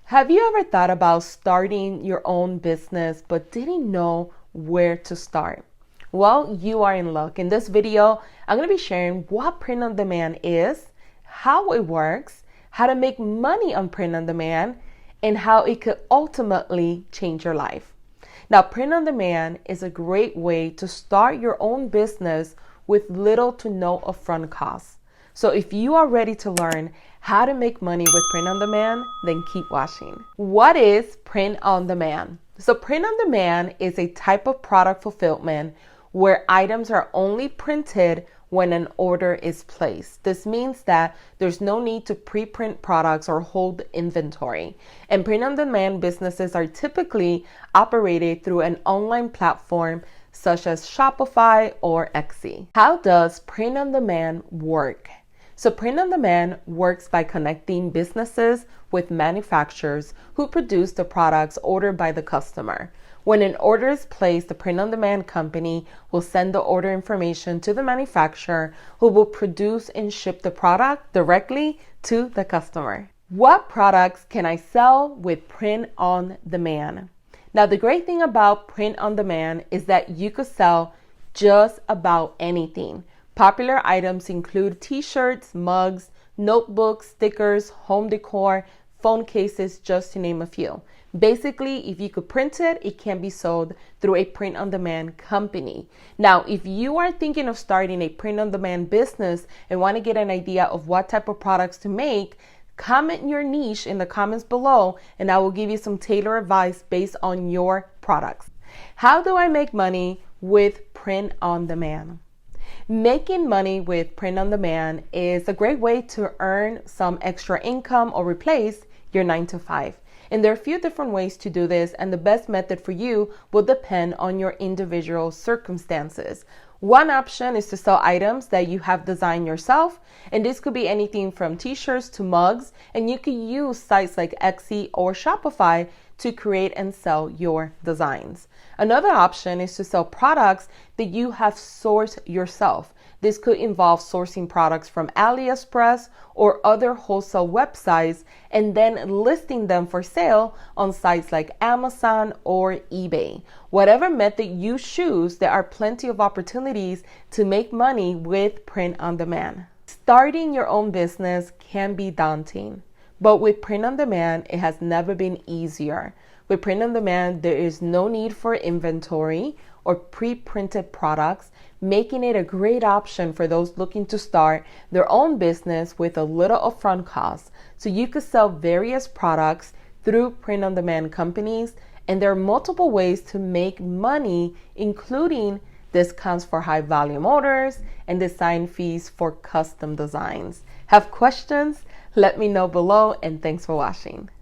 Have you ever thought about starting your own business but didn't know where to start? Well, you are in luck. In this video, I'm going to be sharing what print on demand is, how it works, how to make money on print on demand, and how it could ultimately change your life. Now, print on demand is a great way to start your own business with little to no upfront costs. So if you are ready to learn how to make money with print on demand, then keep watching. What is print on demand? So print on demand is a type of product fulfillment where items are only printed when an order is placed. This means that there's no need to pre-print products or hold inventory. And print on demand businesses are typically operated through an online platform such as Shopify or Etsy. How does print on demand work? So print on demand works by connecting businesses with manufacturers who produce the products ordered by the customer. When an order is placed, the print on demand company will send the order information to the manufacturer who will produce and ship the product directly to the customer. What products can I sell with print on demand? Now, the great thing about print on demand is that you could sell just about anything. Popular items include t-shirts, mugs, notebooks, stickers, home decor, phone cases, just to name a few. Basically, if you could print it, it can be sold through a print-on-demand company. Now, if you are thinking of starting a print-on-demand business and want to get an idea of what type of products to make, comment your niche in the comments below, and I will give you some tailored advice based on your products. How do I make money with print-on-demand? Making money with print on demand is a great way to earn some extra income or replace your 9-to-5. And there are a few different ways to do this, and the best method for you will depend on your individual circumstances. One option is to sell items that you have designed yourself, and this could be anything from t-shirts to mugs, and you could use sites like Etsy or Shopify to create and sell your designs. Another option is to sell products that you have sourced yourself. This could involve sourcing products from AliExpress or other wholesale websites and then listing them for sale on sites like Amazon or eBay. Whatever method you choose, there are plenty of opportunities to make money with print on demand. Starting your own business can be daunting, but with print on demand, it has never been easier. With print on demand, there is no need for inventory or pre-printed products, making it a great option for those looking to start their own business with a little upfront cost. So you could sell various products through print on demand companies, and there are multiple ways to make money, including discounts for high volume orders and design fees for custom designs. Have questions? Let me know below, and thanks for watching.